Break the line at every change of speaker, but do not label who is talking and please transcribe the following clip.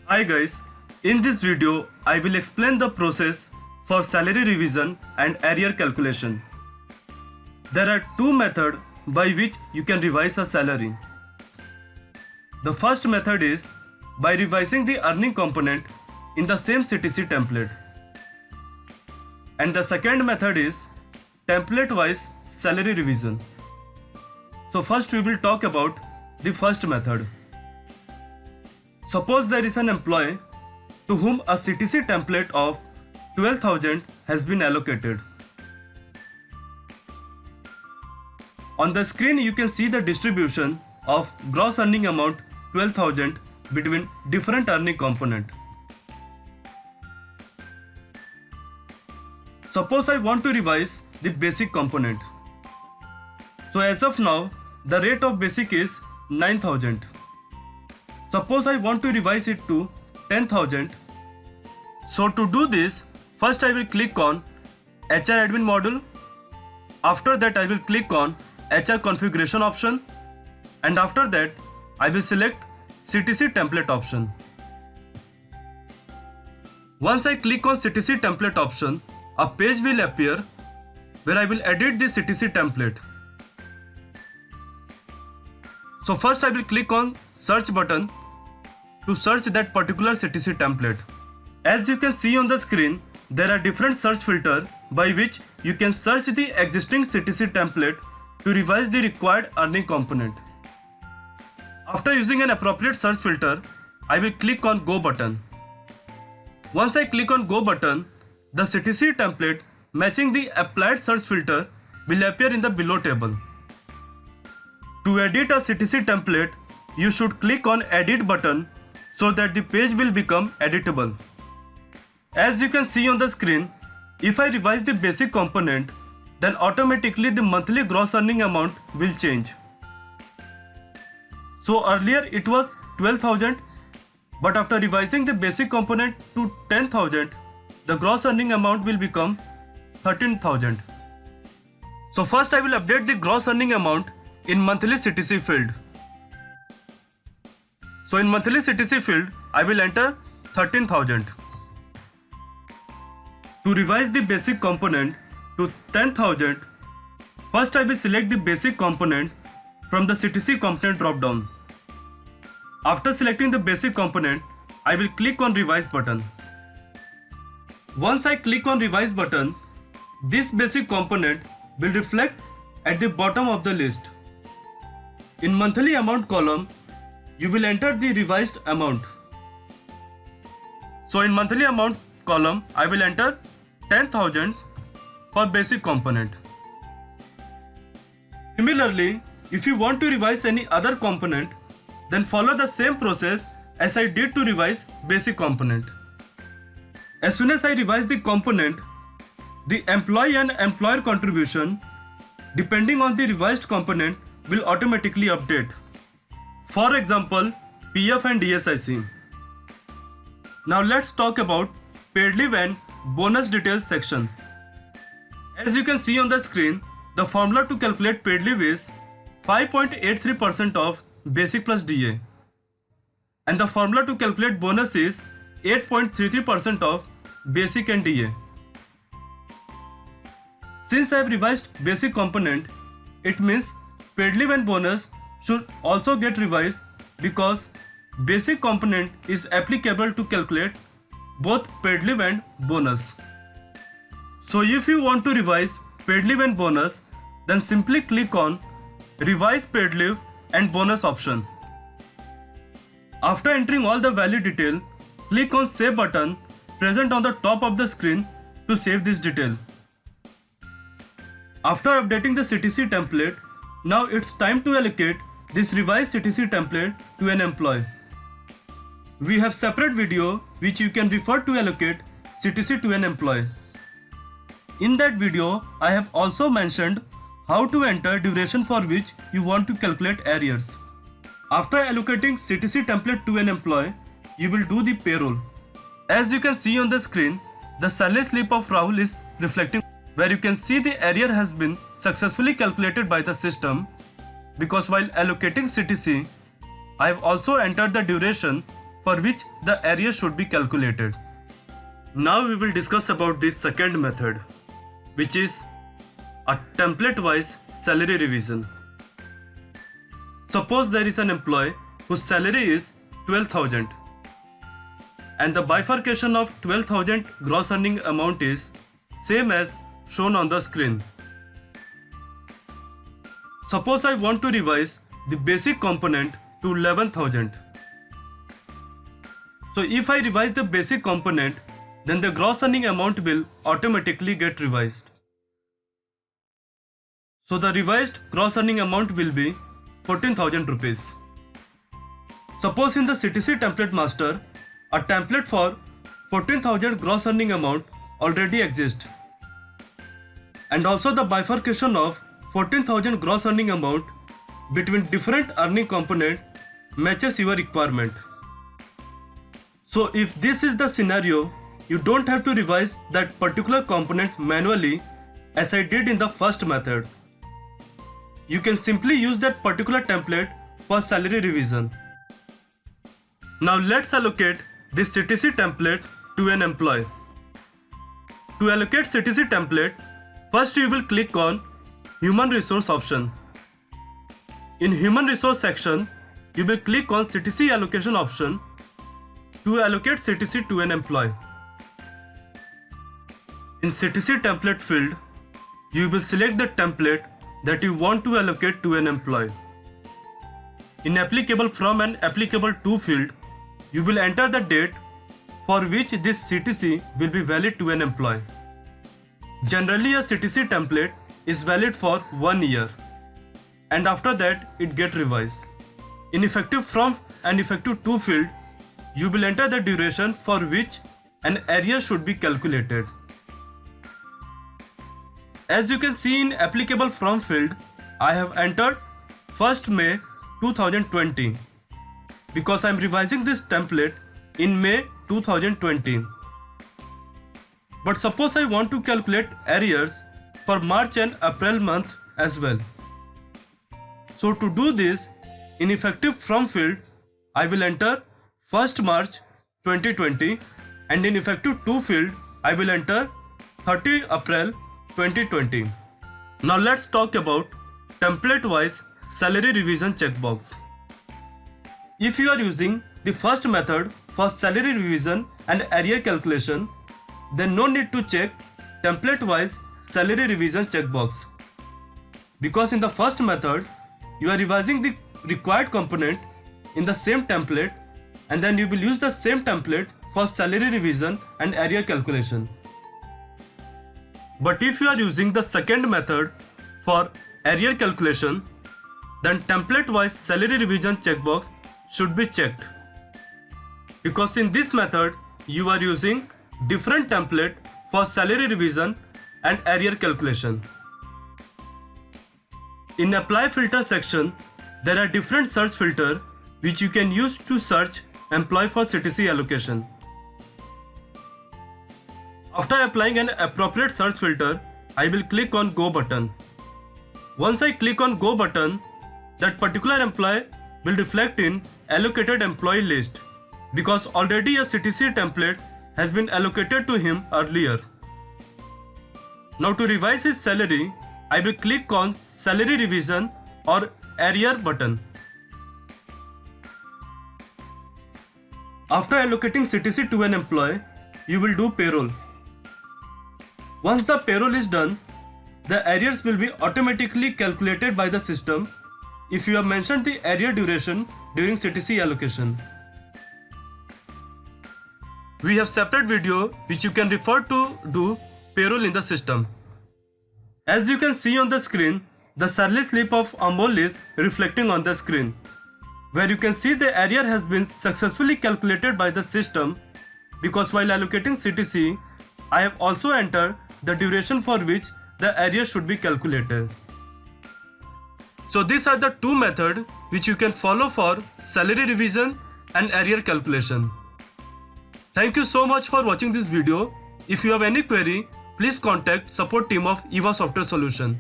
Hi guys, in this video I will explain the process for salary revision and arrear calculation. There are two methods by which you can revise a salary. The first method is by revising the earning component in the same CTC template. And the second method is template wise salary revision. So first we will talk about the first method. Suppose there is an employee to whom a CTC template of 12,000 has been allocated. On the screen you can see the distribution of gross earning amount 12,000 between different earning component. Suppose I want to revise the basic component. So as of now the rate of basic is 9,000. Suppose I want to revise it to 10,000. So to do this, first I will click on HR admin module. After that I will click on HR configuration option, and after that I will select CTC template option. Once I click on CTC template option, a page will appear where I will edit the CTC template. So first I will click on search button to search that particular CTC template. As you can see on the screen, there are different search filters by which you can search the existing CTC template to revise the required earning component. After using an appropriate search filter, I will click on Go button. Once I click on Go button, the CTC template matching the applied search filter will appear in the below table. To edit a CTC template, you should click on Edit button so that the page will become editable. As you can see on the screen, if I revise the basic component, then automatically the monthly gross earning amount will change. So earlier it was 12,000, but after revising the basic component to 10,000, the gross earning amount will become 13,000. So first I will update the gross earning amount in monthly CTC field. So in monthly CTC field, I will enter 13,000. To revise the basic component to 10,000, first I will select the basic component from the CTC component drop-down. After selecting the basic component, I will click on Revise button. Once I click on Revise button, this basic component will reflect at the bottom of the list. In monthly amount column, you will enter the revised amount. So in monthly amount column, I will enter 10,000 for basic component. Similarly, if you want to revise any other component, then follow the same process as I did to revise basic component. As soon as I revise the component, the employee and employer contribution, depending on the revised component, will automatically update. For example, PF and DSIC. Now let's talk about paid leave and bonus details section. As you can see on the screen, the formula to calculate paid leave is 5.83% of basic plus DA. And the formula to calculate bonus is 8.33% of basic and DA. Since I have revised basic component, it means paid leave and bonus should also get revised because basic component is applicable to calculate both paid leave and bonus. So if you want to revise paid leave and bonus, then simply click on Revise paid leave and bonus option. After entering all the value detail, click on Save button present on the top of the screen to save this detail. After updating the CTC template, now it's time to allocate this revised CTC template to an employee. We have separate video which you can refer to allocate CTC to an employee. In that video, I have also mentioned how to enter duration for which you want to calculate arrears. After allocating CTC template to an employee, you will do the payroll. As you can see on the screen, the salary slip of Rahul is reflecting, where you can see the arrear has been successfully calculated by the system because while allocating CTC, I have also entered the duration for which the area should be calculated. Now we will discuss about the second method, which is a template-wise salary revision. Suppose there is an employee whose salary is 12,000 and the bifurcation of 12,000 gross earning amount is same as shown on the screen. Suppose I want to revise the basic component to 11,000. So if I revise the basic component, then the gross earning amount will automatically get revised. So the revised gross earning amount will be 14,000 rupees. Suppose in the CTC template master, a template for 14,000 gross earning amount already exists. And also the bifurcation of 14,000 gross earning amount between different earning component matches your requirement. So if this is the scenario, you don't have to revise that particular component manually as I did in the first method. You can simply use that particular template for salary revision. Now let's allocate this CTC template to an employee. To allocate CTC template, first you will click on Human Resource option. In Human Resource section, you will click on CTC allocation option to allocate CTC to an employee. In CTC template field, you will select the template that you want to allocate to an employee. In applicable from and applicable to field, you will enter the date for which this CTC will be valid to an employee. Generally, a CTC template is valid for 1 year and after that it gets revised. In effective from and effective to field, you will enter the duration for which an arrear should be calculated. As you can see in applicable from field, I have entered 1st May 2020 because I am revising this template in May 2020. But suppose I want to calculate arrears for March and April month as well. So to do this, in effective from field, I will enter 1st March 2020 and in effective to field, I will enter 30 April 2020. Now let's talk about template-wise salary revision checkbox. If you are using the first method for salary revision and arrear calculation, then no need to check template-wise salary revision checkbox. Because in the first method, you are revising the required component in the same template and then you will use the same template for salary revision and arrear calculation. But if you are using the second method for arrear calculation, then template-wise salary revision checkbox should be checked. Because in this method, you are using different template for salary revision and arrear calculation. In apply filter section, there are different search filter which you can use to search employee for CTC allocation. After applying an appropriate search filter, I will click on Go button. Once I click on Go button, that particular employee will reflect in allocated employee list because already a CTC template has been allocated to him earlier. Now to revise his salary, I will click on Salary Revision or Arrear button. After allocating CTC to an employee, you will do payroll. Once the payroll is done, the arrears will be automatically calculated by the system if you have mentioned the arrear duration during CTC allocation. We have separate video which you can refer to do payroll in the system. As you can see on the screen, the salary slip of Amol is reflecting on the screen, where you can see the arrear has been successfully calculated by the system because while allocating CTC, I have also entered the duration for which the arrear should be calculated. So these are the two methods which you can follow for salary revision and arrear calculation. Thank you so much for watching this video. If you have any query, please contact support team of EVA Software Solution.